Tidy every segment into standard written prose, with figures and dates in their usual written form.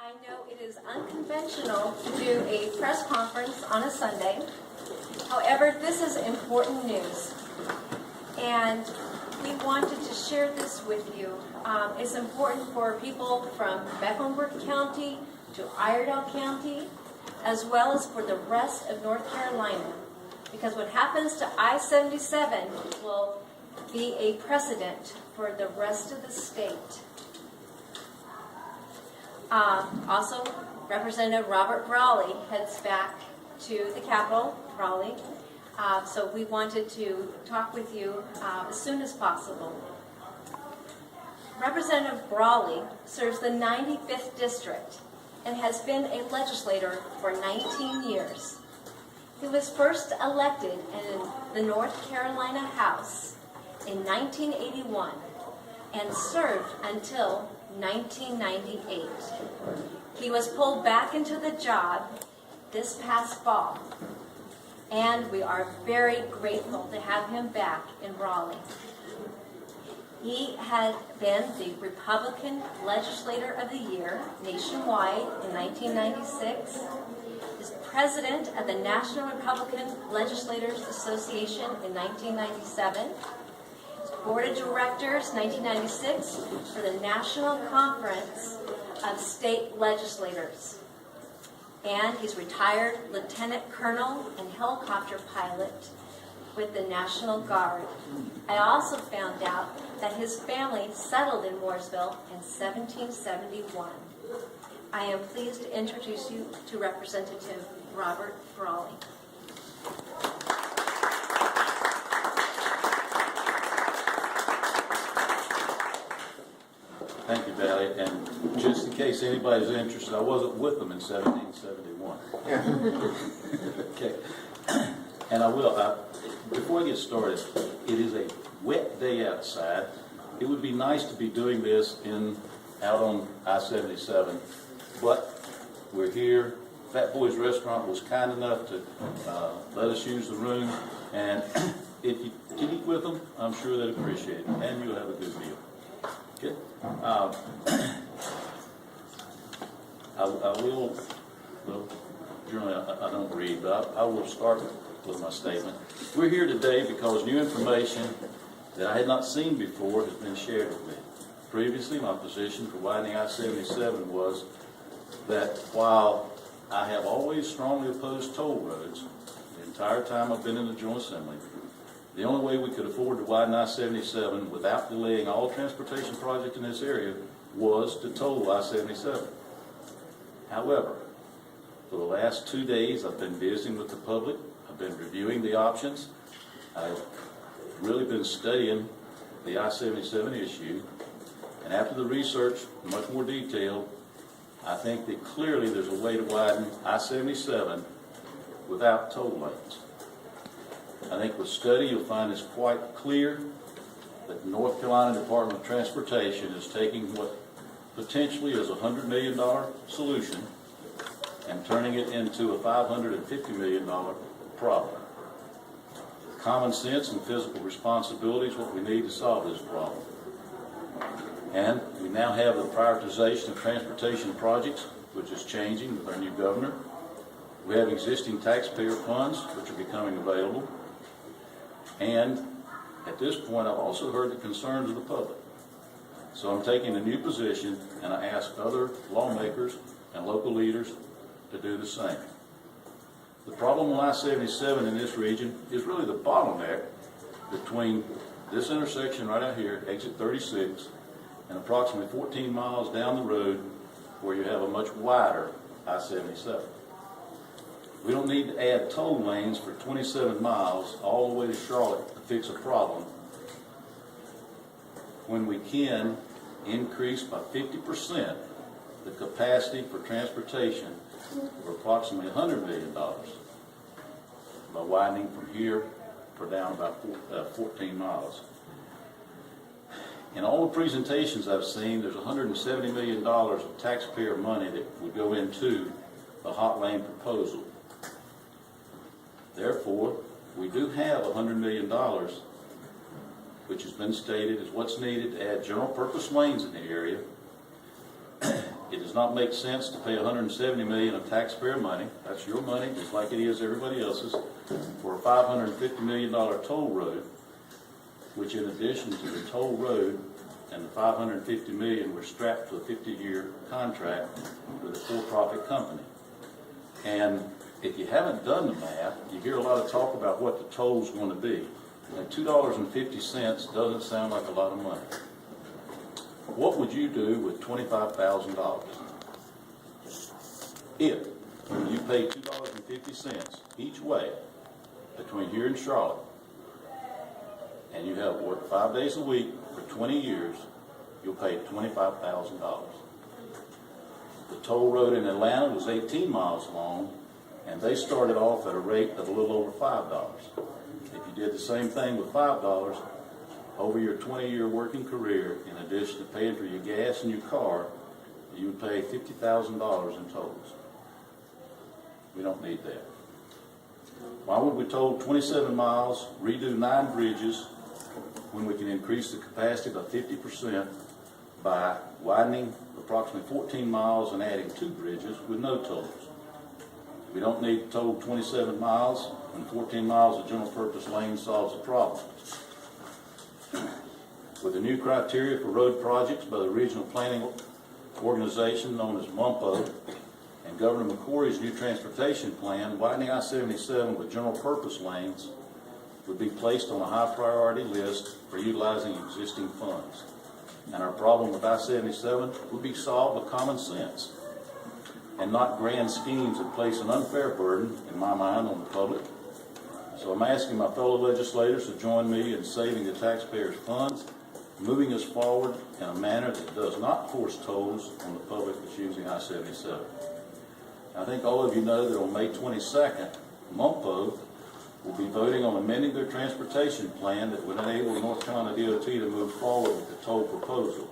I know it is unconventional to do a press conference on a Sunday. However, this is important news, and we wanted to share this with you. It's important for people from Mecklenburg County to Iredell County, as well as for the rest of North Carolina, because what happens to I-77 will be a precedent for the rest of the state. Also, Representative Robert Brawley heads back to the Capitol, Raleigh. So we wanted to talk with you as soon as possible. Representative Brawley serves the 95th District and has been a legislator for 19 years. He was first elected in the North Carolina House in 1981 and served until 1998. He was pulled back into the job this past fall, and we are very grateful to have him back in Raleigh. He had been the Republican Legislator of the Year nationwide in 1996. Is president of the National Republican Legislators Association in 1997. Board of Directors, 1996, for the National Conference of State Legislators. And he's retired Lieutenant Colonel and helicopter pilot with the National Guard. I also found out that his family settled in Mooresville in 1771. I am pleased to introduce you to Representative Robert Brawley. Thank you, Valley. And just in case anybody's interested, I wasn't with them in 1771. Okay. And I will. Before I get started, it is a wet day outside. It would be nice to be doing this out on I-77, but we're here. Fat Boys Restaurant was kind enough to let us use the room, and if you can eat with them, I'm sure they'd appreciate it, and you'll have a good meal. Okay. I will, well, generally I don't read, but I will start with my statement. We're here today because new information that I had not seen before has been shared with me. Previously, my position for widening I-77 was that while I have always strongly opposed toll roads, the entire time I've been in the General Assembly, the only way we could afford to widen I-77 without delaying all transportation projects in this area was to toll I-77. However, for the last 2 days, I've been visiting with the public. I've been reviewing the options. I've really been studying the I-77 issue. And after the research, much more detail, I think that clearly there's a way to widen I-77 without toll lanes. I think with study, you'll find it's quite clear that the North Carolina Department of Transportation is taking what potentially is a $100 million solution and turning it into a $550 million problem. Common sense and physical responsibility is what we need to solve this problem. And we now have the prioritization of transportation projects, which is changing with our new governor. We have existing taxpayer funds, which are becoming available. And at this point, I've also heard the concerns of the public. So I'm taking a new position, and I ask other lawmakers and local leaders to do the same. The problem on I-77 in this region is really the bottleneck between this intersection right out here, exit 36, and approximately 14 miles down the road where you have a much wider I-77. We don't need to add toll lanes for 27 miles all the way to Charlotte to fix a problem when we can increase by 50% the capacity for transportation for approximately $100 million by widening from here for down about 14 miles. In all the presentations I've seen, there's $170 million of taxpayer money that would go into the hot lane proposal. Therefore, we do have $100 million, which has been stated as what's needed to add general purpose lanes in the area It does not make sense to pay $170 million of taxpayer money, that's your money, just like it is everybody else's, for a $550 million toll road, which in addition to the toll road and the $550 million were strapped to a 50-year contract with a for-profit company. And if you haven't done the math, you hear a lot of talk about what the toll's going to be. And $2.50 doesn't sound like a lot of money. What would you do with $25,000? If you pay $2.50 each way between here and Charlotte, and you have worked 5 days a week for 20 years, you'll pay $25,000. The toll road in Atlanta was 18 miles long, and they started off at a rate of a little over $5. If you did the same thing with $5, over your 20-year working career, in addition to paying for your gas and your car, you would pay $50,000 in tolls. We don't need that. Why would we toll 27 miles, redo 9 bridges, when we can increase the capacity by 50% by widening approximately 14 miles and adding 2 bridges with no tolls? We don't need to toll 27 miles when 14 miles of general purpose lane solves the problem. With the new criteria for road projects by the regional planning organization known as MUMPO and Governor McCory's new transportation plan, widening I-77 with general purpose lanes would be placed on a high priority list for utilizing existing funds. And our problem with I-77 would be solved with common sense and not grand schemes that place an unfair burden, in my mind, on the public. So I'm asking my fellow legislators to join me in saving the taxpayers' funds, moving us forward in a manner that does not force tolls on the public that's using I-77. I think all of you know that on May 22nd, MUMPO will be voting on amending their transportation plan that would enable North Carolina DOT to move forward with the toll proposal.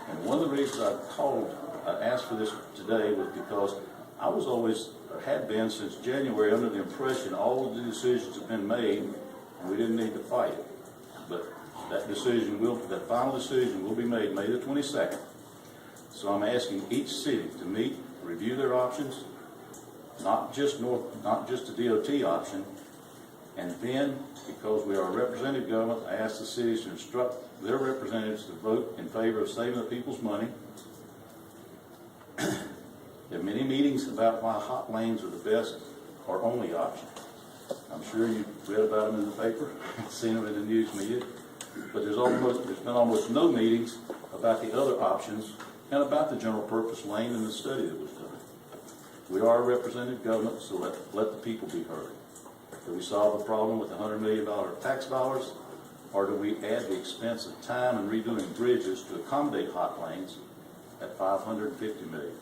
And one of the reasons I asked for this today was because I was always, or had been since January, under the impression all of the decisions have been made and we didn't need to fight it. But that final decision will be made May the 22nd. So I'm asking each city to meet, review their options, not just the DOT option, and then, because we are a representative government, I ask the cities to instruct their representatives to vote in favor of saving the people's money. There are many meetings about why hot lanes are the best or only option. I'm sure you've read about them in the paper, seen them in the news media, but there's been almost no meetings about the other options and about the general purpose lane in the study that was done. We are a representative government, so let the people be heard. Do we solve the problem with $100 million tax dollars, or do we add the expense of time and redoing bridges to accommodate hot lanes at $550 million?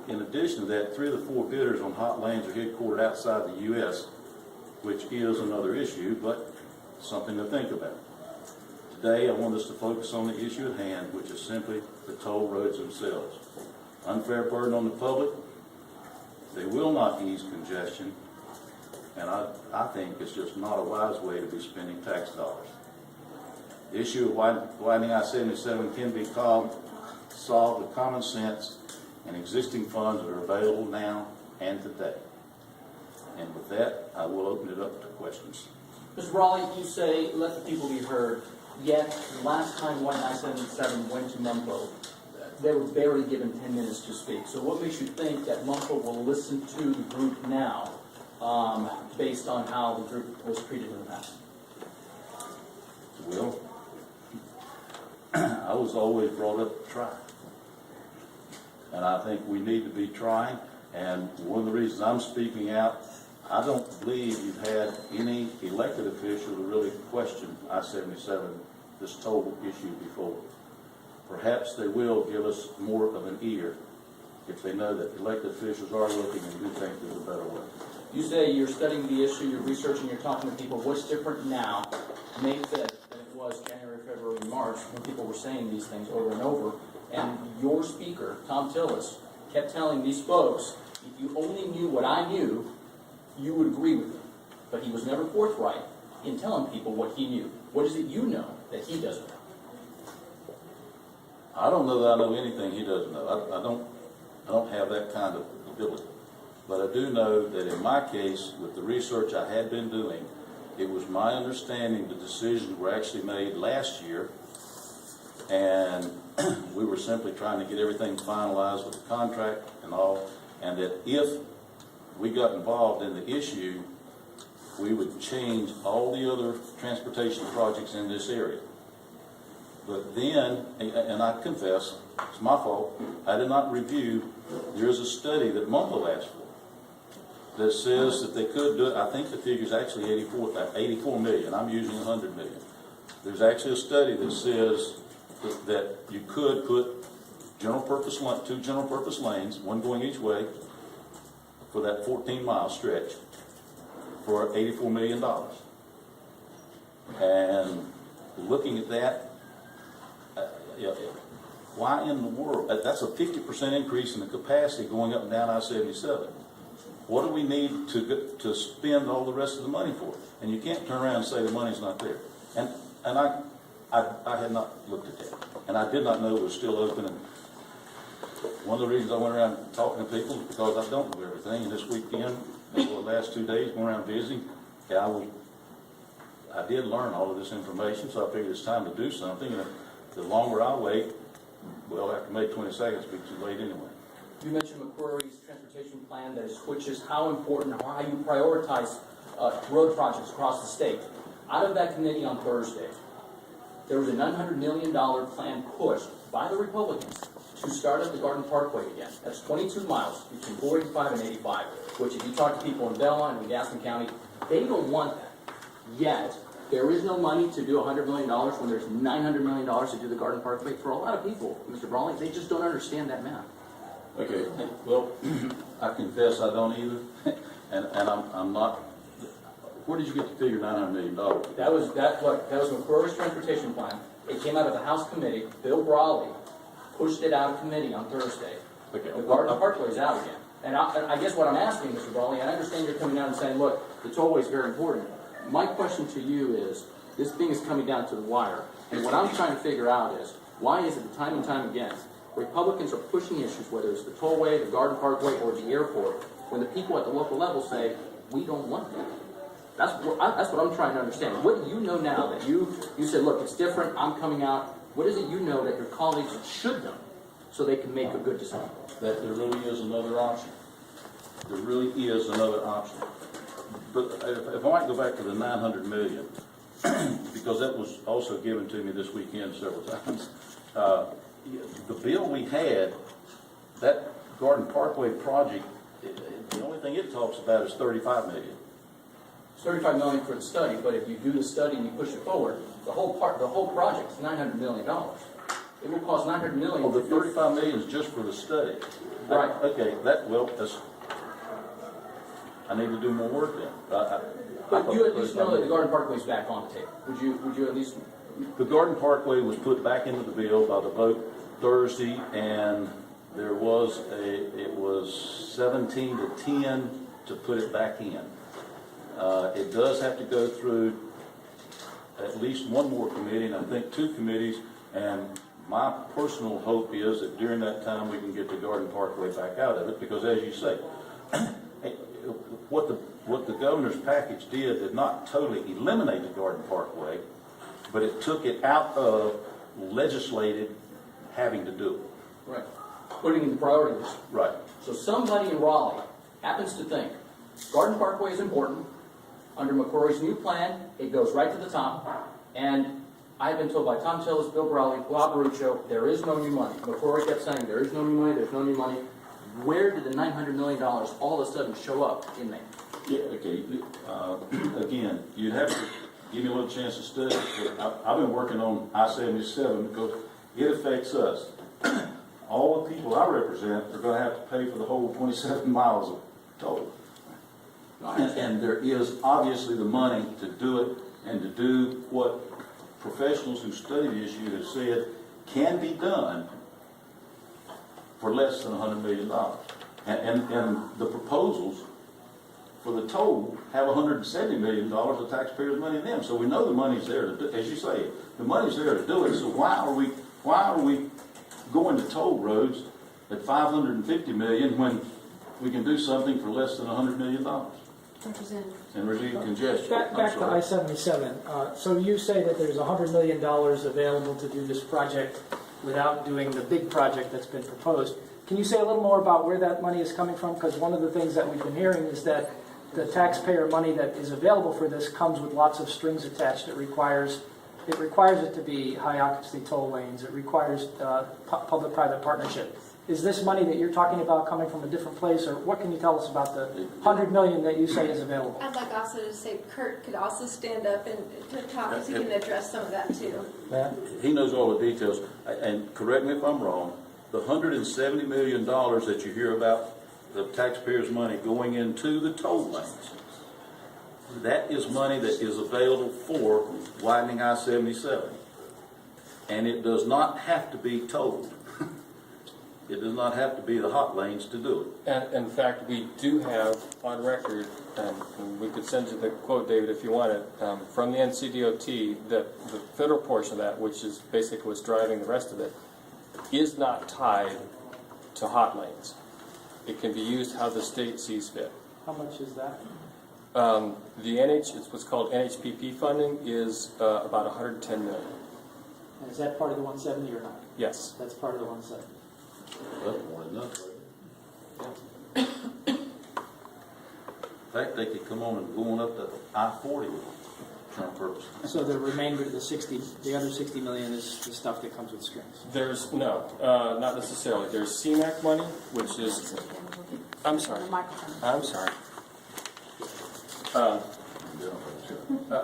In addition to that, 3 of the 4 bidders on hot lanes are headquartered outside the U.S., which is another issue, but something to think about. Today, I want us to focus on the issue at hand, which is simply the toll roads themselves. Unfair burden on the public. They will not ease congestion, and I think it's just not a wise way to be spending tax dollars. The issue of widening I-77 can be solved with common sense and existing funds that are available now and today. And with that, I will open it up to questions. Mr. Brawley, you say let the people be heard, yet last time when I-77 went to MUMPO, they were barely given 10 minutes to speak. So what makes you think that MUMPO will listen to the group now, based on how the group was treated in the past? Well, I was always brought up to try. And I think we need to be trying. And one of the reasons I'm speaking out, I don't believe you've had any elected official to really question I-77, this toll issue before. Perhaps they will give us more of an ear if they know that elected officials are looking and do think there's a better way. You say you're studying the issue, you're researching, you're talking to people. What's different now, May 5th, than it was January, February, March, when people were saying these things over and over? And your speaker, Tom Tillis, kept telling these folks, if you only knew what I knew, you would agree with me. But he was never forthright in telling people what he knew. What is it you know that he doesn't know? I don't know that I know anything he doesn't know. I don't have that kind of ability. But I do know that in my case, with the research I had been doing, it was my understanding the decisions were actually made last year, and we were simply trying to get everything finalized with the contract and all, and that if we got involved in the issue, we would change all the other transportation projects in this area. But then, and I confess, it's my fault, I did not review, there's a study that Mungo asked for that says that they could do it. I think the figure's actually 84 million. I'm using 100 million. There's actually a study that says that you could put two general purpose lanes, one going each way, for that 14-mile stretch for $84 million. And looking at that, why in the world? That's a 50% increase in the capacity going up and down I-77. What do we need to spend all the rest of the money for? And you can't turn around and say the money's not there. And I had not looked at that, and I did not know it was still open. And one of the reasons I went around talking to people is because I don't know everything. And this weekend, the last 2 days, went around visiting. I did learn all of this information, so I figured it's time to do something. And the longer I wait, well, after May 22nd, it'll be too late anyway. You mentioned McQuarrie's transportation plan, which is how important or how you prioritize road projects across the state. Out of that committee on Thursday, there was a $900 million plan pushed by the Republicans to start up the Garden Parkway again. That's 22 miles between 485 and 85, which if you talk to people in Belmont and in Gaston County, they don't want that. Yet, there is no money to do $100 million when there's $900 million to do the Garden Parkway. For a lot of people, Mr. Brawley, they just don't understand that math. Okay, well, I confess I don't either, and I'm not. Where did you get the figure $900 million? That was McQuarrie's transportation plan. It came out of the House committee. Bill Brawley pushed it out of committee on Thursday. Okay. The Garden Parkway is out again. And I guess what I'm asking, Mr. Brawley, and I understand you're coming out and saying, look, the tollway is very important. My question to you is, this thing is coming down to the wire, and what I'm trying to figure out is, why is it time and time again, Republicans are pushing issues, whether it's the tollway, the Garden Parkway, or the airport, when the people at the local level say, we don't want that. That's what I'm trying to understand. What do you know now that you said, look, it's different, I'm coming out. What is it you know that your colleagues should know so they can make a good decision? That there really is another option. There really is another option. But if I might go back to the $900 million, because that was also given to me this weekend several times. The bill we had, that Garden Parkway project, the only thing it talks about is $35 million. It's $35 million for the study, but if you do the study and you push it forward, the whole project is $900 million. It will cost $900 million. Oh, the $35 million is just for the study. Right. Okay, I need to do more work then. But you at least know that the Garden Parkway is back on the table. Would you at least? The Garden Parkway was put back into the bill by the vote Thursday, and it was 17 to 10 to put it back in. It does have to go through at least one more committee, and I think 2 committees, and my personal hope is that during that time we can get the Garden Parkway back out of it, because as you say, what the governor's package did not totally eliminate the Garden Parkway, but it took it out of legislated having to do it. Right. Putting in the priority list. Right. So somebody in Raleigh happens to think Garden Parkway is important. Under McQuarrie's new plan, it goes right to the top. And I've been told by Tom Tillis, Bill Brawley, Bob Ruccio, there is no new money. McQuarrie kept saying there is no new money, there's no new money. Where did the $900 million all of a sudden show up in May? Yeah, okay. Again, you'd have to give me a little chance to study. I've been working on I-77 because it affects us. All the people I represent are going to have to pay for the whole 27 miles of toll. And there is obviously the money to do it and to do what professionals who study the issue have said can be done for less than $100 million. And the proposals for the toll have $170 million of taxpayers' money in them. So we know the money's there to do, as you say, the money's there to do it. So why are we going to toll roads at 550 million when we can do something for less than $100 million and relieve congestion. Back to I-77. So you say that there's $100 million available to do this project without doing the big project that's been proposed. Can you say a little more about where that money is coming from? Because one of the things that we've been hearing is that the taxpayer money that is available for this comes with lots of strings attached. It requires it to be high occupancy toll lanes. It requires public-private partnership. Is this money that you're talking about coming from a different place, or what can you tell us about the $100 million that you say is available? I'd like also to say Kurt could also stand up and to talk, because he can address some of that too. He knows all the details, and correct me if I'm wrong, the $170 million that you hear about, the taxpayers' money going into the toll lanes, that is money that is available for widening I-77. And it does not have to be tolled. It does not have to be the hot lanes to do it. And in fact, we do have on record, and we could send you the quote, David, if you want it, from the NCDOT, that the federal portion of that, which is basically what's driving the rest of it, is not tied to hot lanes. It can be used how the state sees fit. How much is that? It's what's called NHPP funding is about $110 million. And is that part of the 170 or not? Yes. That's part of the 170. That's more than enough. In fact, they could come on and go on up to I-40 with Trump purposes. So the remainder of the other 60 million is the stuff that comes with strings. There's, no, not necessarily. There's CMAQ money, which is, I'm sorry.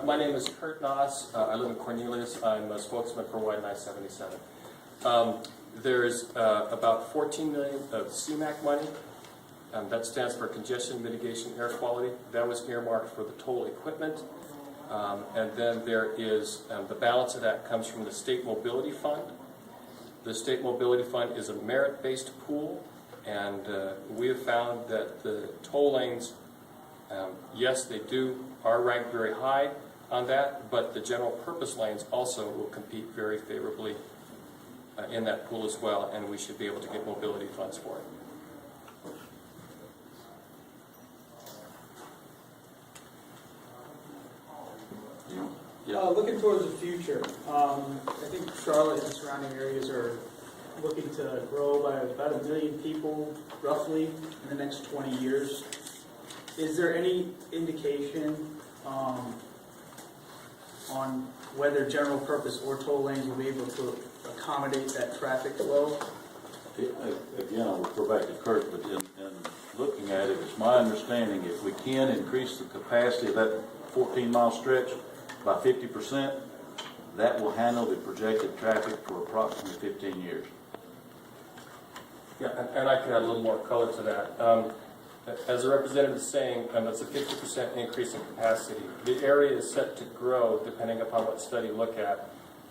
My name is Kurt Noss. I live in Cornelius. I'm a spokesman for Widen I-77. There's about 14 million of CMAQ money. That stands for Congestion Mitigation Air Quality. That was earmarked for the toll equipment. And then there is, the balance of that comes from the State Mobility Fund. The State Mobility Fund is a merit-based pool, and we have found that the toll lanes, yes, they are ranked very high on that, but the general purpose lanes also will compete very favorably in that pool as well, and we should be able to get mobility funds for it. Looking towards the future, I think Charlotte and surrounding areas are looking to grow by about 1 million people, roughly, in the next 20 years. Is there any indication on whether general purpose or toll lanes will be able to accommodate that traffic flow? Again, I will go back to Kurt, but in looking at it, it's my understanding if we can increase the capacity of that 14-mile stretch by 50%, that will handle the projected traffic for approximately 15 years. Yeah, and I can add a little more color to that. As the representative is saying, that's a 50% increase in capacity. The area is set to grow, depending upon what study you look at,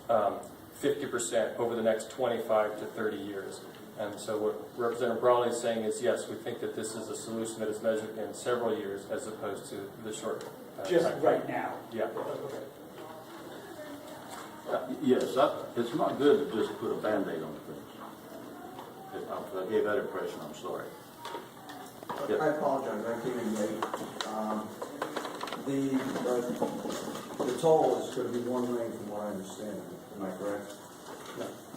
50% over the next 25 to 30 years. And so what Representative Brawley is saying is, yes, we think that this is a solution that is measured in several years as opposed to the short Just time. right now? Yeah. Yes, it's not good to just put a Band-Aid on things. If I gave that impression, I'm sorry. Yeah. I apologize, I came in late. The toll is going to be one lane from what I understand. Am I correct?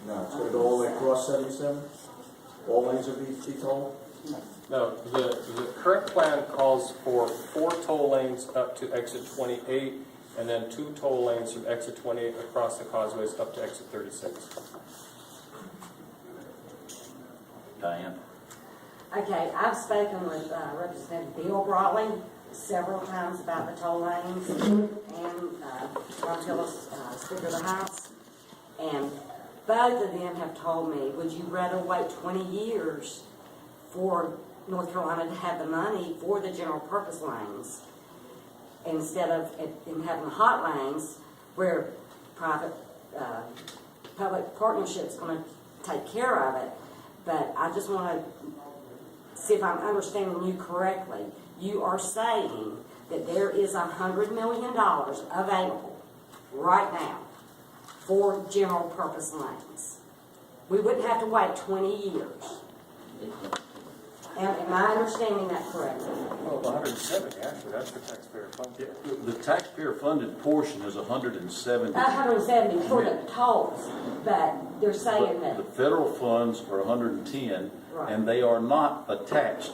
No, it's going to go all the way across 77? All lanes will be tolled? No, the current plan calls for 4 toll lanes up to exit 28, and then 2 toll lanes from exit 28 across the causeways up to exit 36. Diane? Okay, I've spoken with Representative Bill Brawley several times about the toll lanes and Ron Tillis, Speaker of the House, and both of them have told me, would you rather wait 20 years for North Carolina to have the money for the general purpose lanes instead of having the hot lanes where private public partnership is going to take care of it. But I just want to see if I'm understanding you correctly. You are saying that there is $100 million available right now for general purpose lanes. We wouldn't have to wait 20 years. Am I understanding that correctly? Well, 170, actually, that's the taxpayer fund. The taxpayer-funded portion is 170. 170 for the tolls, but they're saying But that, the federal funds are 110, Right. and they are not attached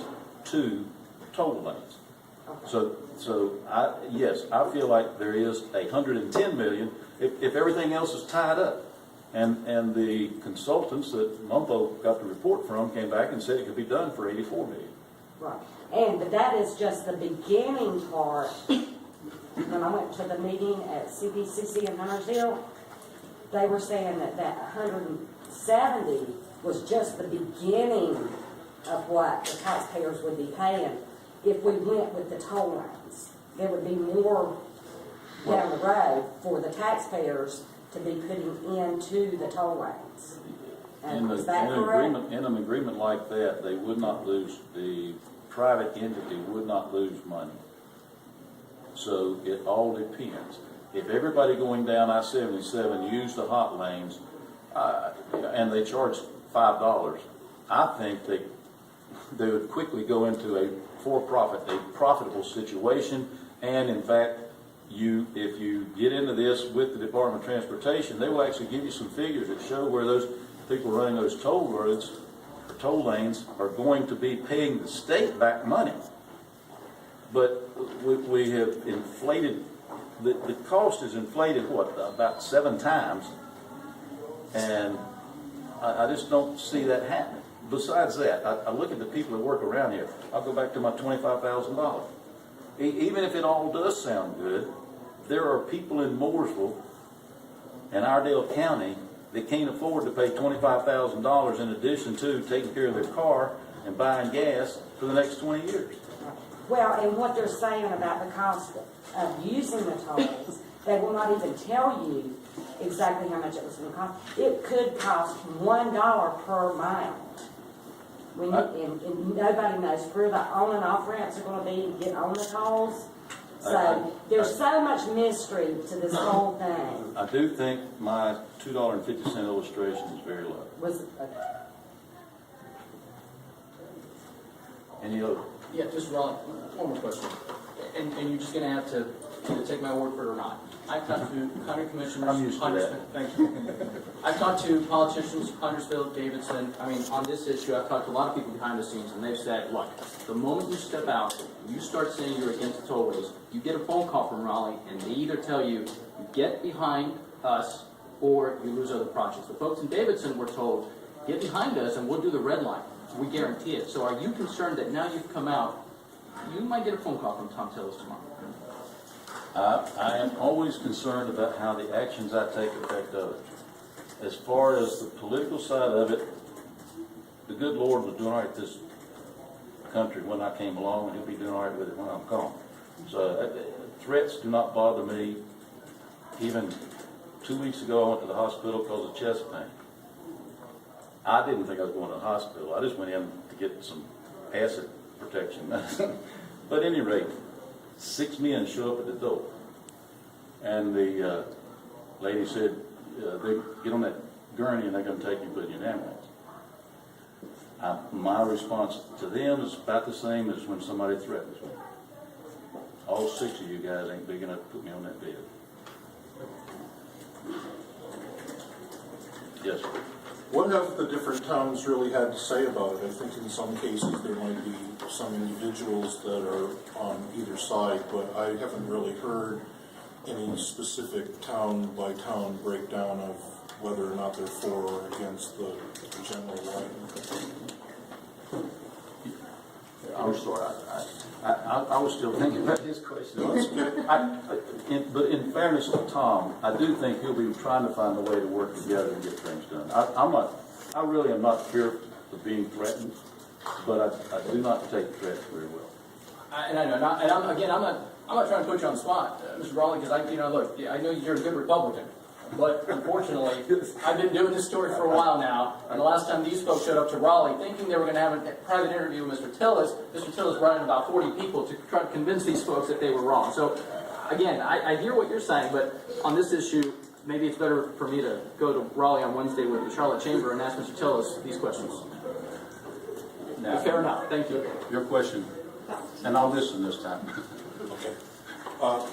to toll lanes. okay. So yes, I feel like there is 110 million if everything else is tied up. And the consultants that Mumpo got the report from came back and said it could be done for 84 million. Right. But that is just the beginning part. When I went to the meeting at CPCC in Huntersville, they were saying that 170 was just the beginning of what the taxpayers would be paying if we went with the toll lanes. There would be more down the road for the taxpayers to be putting into the toll lanes. Is that correct? In an agreement like that, they would not lose, the private entity would not lose money. So it all depends. If everybody going down I-77 used the hot lanes, and they charge $5, I think they would quickly go into a profitable situation. And in fact, if you get into this with the Department of Transportation, they will actually give you some figures that show where those people running those toll roads or toll lanes are going to be paying the state back money. But we have inflated, the cost is inflated, about 7 times, and I just don't see that happening. Besides that, I look at the people that work around here. I'll go back to my $25,000. Even if it all does sound good, there are people in Mooresville and Iredell County that can't afford to pay $25,000 in addition to taking care of their car and buying gas for the next 20 years. Well, and what they're saying about the cost of using the tolls, they will not even tell you exactly how much it was going to cost. It could cost $1 per mile. And nobody knows where the on and off ramps are going to be to get on the tolls. So there's so much mystery to this whole thing. I do think my $2.50 illustration is very low. Any other? Yeah, Mr. Raleigh, one more question. And you're just gonna have to either take my word for it or not. I've talked to county commissioners. I'm used to that. Thank you. I've talked to politicians, Huntersville, Davidson. I mean, on this issue, I've talked to a lot of people behind the scenes, and they've said, look, the moment you step out, you start saying you're against the tollways, you get a phone call from Raleigh, and they either tell you, get behind us, or you lose other projects. The folks in Davidson were told, get behind us, and we'll do the red line. We guarantee it. So are you concerned that now you've come out, you might get a phone call from Tom Tillis tomorrow? I am always concerned about how the actions I take affect others. As far as the political side of it, the good Lord was doing all right this country when I came along, and He'll be doing all right with it when I'm gone. So threats do not bother me. Even 2 weeks ago, I went to the hospital because of chest pain. I didn't think I was going to the hospital. I just went in to get some acid protection medicine. But at any rate, 6 men show up at the door. And the lady said, they get on that gurney and they're going to take you and put you in an ambulance. My response to them is about the same as when somebody threatens me. All 6 of you guys ain't big enough to put me on that bed. Yes, sir. What have the different towns really had to say about it? I think in some cases there might be some individuals that are on either side, but I haven't really heard any specific town-by-town breakdown of whether or not they're for or against the general line. I'm sorry, I was still thinking about this question. But in fairness to Tom, I do think he'll be trying to find a way to work together and get things done. I really am not fearful of being threatened, but I do not take threats very well. And I know, I'm not trying to put you on the spot, Mr. Brawley, because I know you're a good Republican. But unfortunately, I've been doing this story for a while now, and the last time these folks showed up to Raleigh thinking they were going to have a private interview with Mr. Tillis brought in about 40 people to try to convince these folks that they were wrong. So, again, I hear what you're saying, but on this issue, maybe it's better for me to go to Raleigh on Wednesday with the Charlotte Chamber and ask Mr. Tillis these questions. Now, Fair enough, thank you. your question, and I'll listen this time. Okay.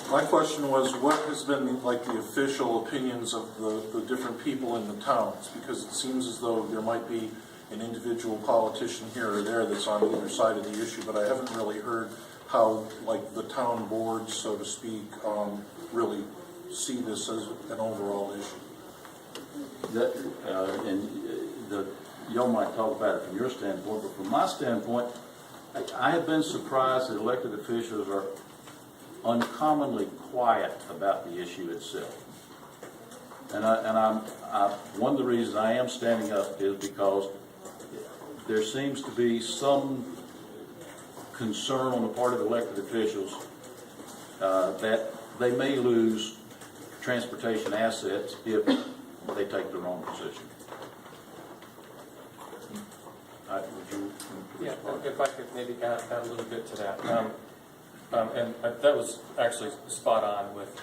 My question was, what has been like the official opinions of the different people in the towns? Because it seems as though there might be an individual politician here or there that's on either side of the issue, but I haven't really heard how, like, the town boards, so to speak, really see this as an overall issue. That, y'all might talk about it from your standpoint, but from my standpoint, I have been surprised that elected officials are uncommonly quiet about the issue itself. And one of the reasons I am standing up is because there seems to be some concern on the part of elected officials that they may lose transportation assets if they take the wrong position. Would you respond? If I could maybe add a little bit to that. And that was actually spot on with,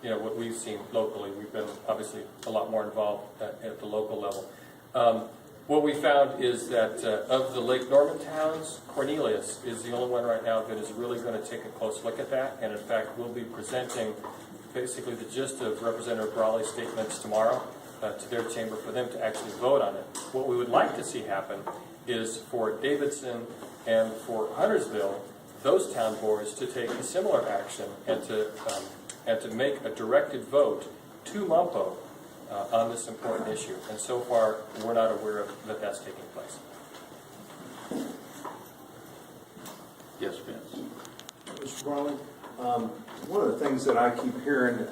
what we've seen locally. We've been obviously a lot more involved at the local level. What we found is that of the Lake Norman towns, Cornelius is the only one right now that is really going to take a close look at that. And in fact, we'll be presenting basically the gist of Representative Brawley's statements tomorrow to their chamber for them to actually vote on it. What we would like to see happen is for Davidson and for Huntersville, those town boards to take a similar action and to make a directed vote to MUMPO on this important issue. And so far, we're not aware of that that's taking place. Yes, Vince. Mr. Brawley, one of the things that I keep hearing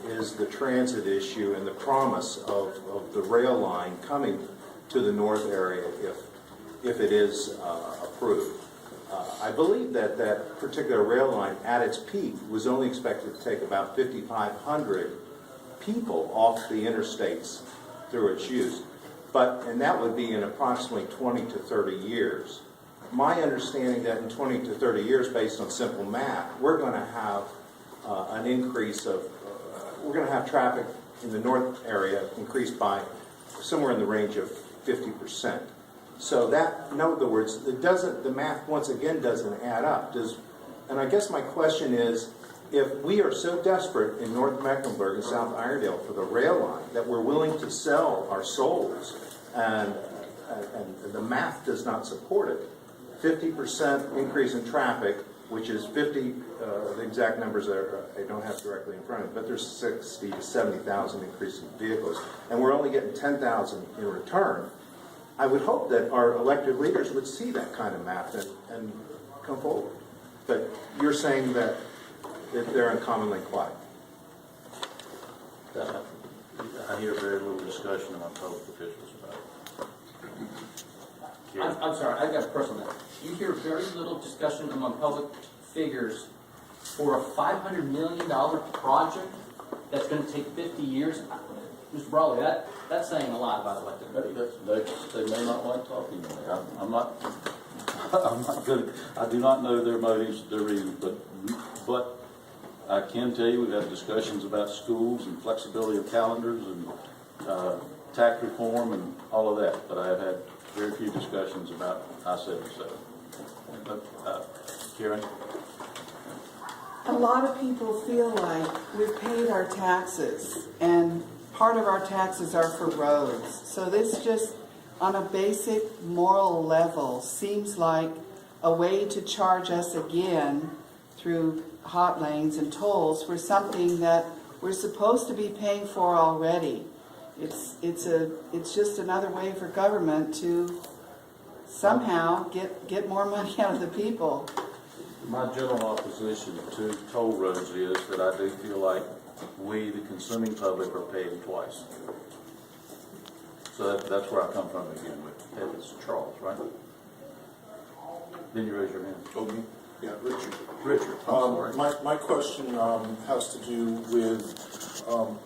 is the transit issue and the promise of the rail line coming to the north area if it is approved. I believe that that particular rail line at its peak was only expected to take about 5,500 people off the interstates through its use. And that would be in approximately 20 to 30 years. My understanding that in 20 to 30 years, based on simple math, we're going to have an increase of, we're going to have traffic in the north area increased by somewhere in the range of 50%. So that, in other words, the math once again doesn't add up. And I guess my question is, if we are so desperate in North Mecklenburg and South Iredale for the rail line that we're willing to sell our souls, and the math does not support it, 50% increase in traffic, which is 50, the exact numbers I don't have directly in front of me, but there's 60 to 70,000 increase in vehicles, and we're only getting 10,000 in return. I would hope that our elected leaders would see that kind of math and come forward. But you're saying that they're uncommonly quiet. I hear very little discussion among public officials about it. I'm sorry, I've got a personal note. You hear very little discussion among public figures for a $500 million project that's going to take 50 years. Mr. Brawley, that's saying a lot about elected officials. They may not like talking to me. I'm not good. I do not know their motives, their reasons, but I can tell you we've had discussions about schools and flexibility of calendars and tax reform and all of that, but I have had very few discussions about I-77. Karen? A lot of people feel like we've paid our taxes, and part of our taxes are for roads. So this just, on a basic moral level, seems like a way to charge us again through hot lanes and tolls for something that we're supposed to be paying for already. It's just another way for government to somehow get more money out of the people. My general opposition to toll roads is that I do feel like we, the consuming public, are paying twice. So that's where I come from again with it's Charles, right? Then you raise your hand. Okay. Yeah, Richard. Richard, I'm sorry. My question has to do with,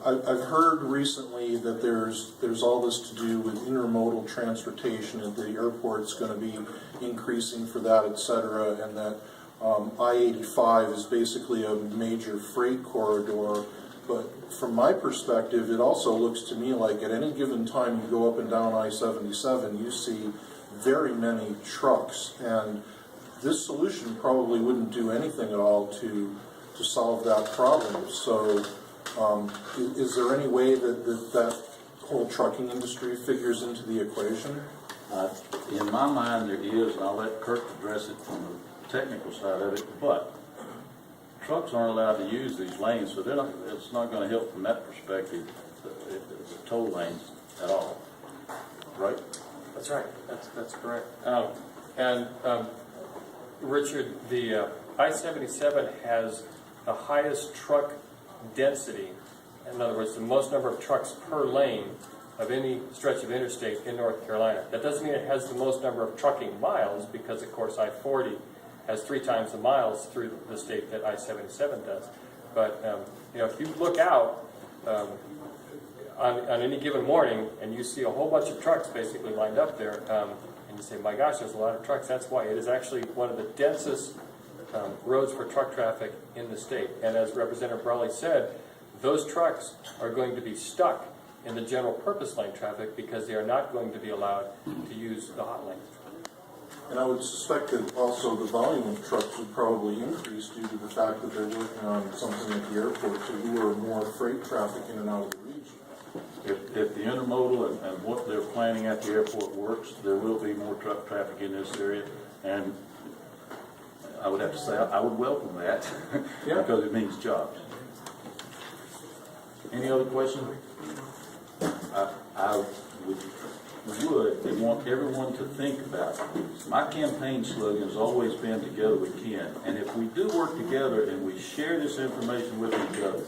I've heard recently that there's all this to do with intermodal transportation, and the airport's going to be increasing for that, et cetera, and that I-85 is basically a major freight corridor, but from my perspective, it also looks to me like at any given time you go up and down I-77, you see very many trucks, and this solution probably wouldn't do anything at all to solve that problem. So is there any way that whole trucking industry figures into the equation? In my mind, there is, and I'll let Kirk address it from the technical side of it, but trucks aren't allowed to use these lanes, so it's not going to help from that perspective, the toll lanes at all, right? That's right. That's correct. Richard, the I-77 has the highest truck density. In other words, the most number of trucks per lane of any stretch of interstate in North Carolina. That doesn't mean it has the most number of trucking miles, because of course I-40 has 3 times the miles through the state that I-77 does. But if you look out on any given morning and you see a whole bunch of trucks basically lined up there, and you say, my gosh, there's a lot of trucks, that's why it is actually one of the densest roads for truck traffic in the state. And as Representative Brawley said, those trucks are going to be stuck in the general purpose lane traffic because they are not going to be allowed to use the hot lanes. And I would suspect that also the volume of trucks would probably increase due to the fact that they're working on something at the airport to lure more freight traffic in and out of the region. If the intermodal and what they're planning at the airport works, there will be more truck traffic in this area, and I would have to say I would welcome that because it means jobs. Any other questions? I would want everyone to think about it. My campaign slogan has always been together we can, and if we do work together and we share this information with each other,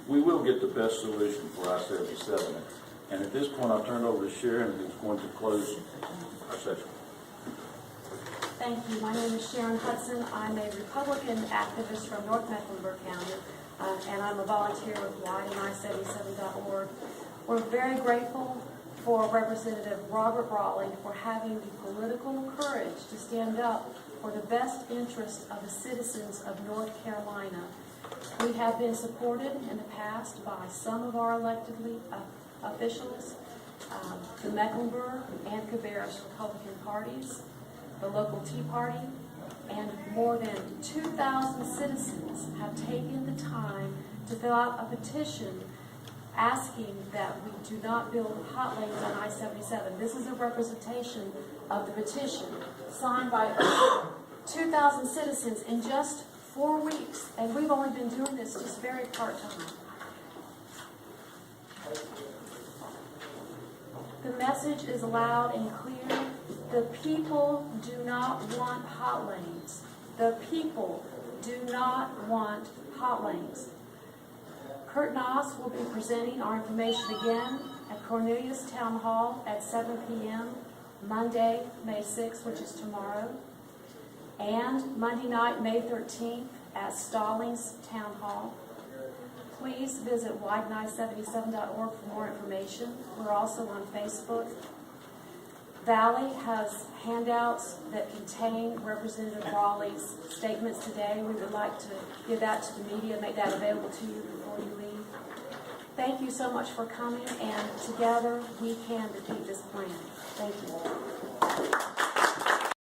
we will get the best solution for I-77. And at this point, I'll turn it over to Sharon, who's going to close our session. Thank you. My name is Sharon Hudson. I'm a Republican activist from North Mecklenburg County, and I'm a volunteer with WideNI77.org. We're very grateful for Representative Robert Brawley for having the political courage to stand up for the best interest of the citizens of North Carolina. We have been supported in the past by some of our elected officials, the Mecklenburg and Cabarrus Republican parties, the local Tea Party, and more than 2,000 citizens have taken the time to fill out a petition asking that we do not build hot lanes on I-77. This is a representation of the petition signed by over 2,000 citizens in just 4 weeks, and we've only been doing this just very part-time. The message is loud and clear. The people do not want hot lanes. The people do not want hot lanes. Kurt Noss will be presenting our information again at Cornelius Town Hall at 7 p.m. Monday, May 6th, which is tomorrow, and Monday night, May 13th at Stallings Town Hall. Please visit WideNI77.org for more information. We're also on Facebook. Valley has handouts that contain Representative Brawley's statements today. We would like to give that to the media, make that available to you before you leave. Thank you so much for coming, and together we can defeat this plan. Thank you.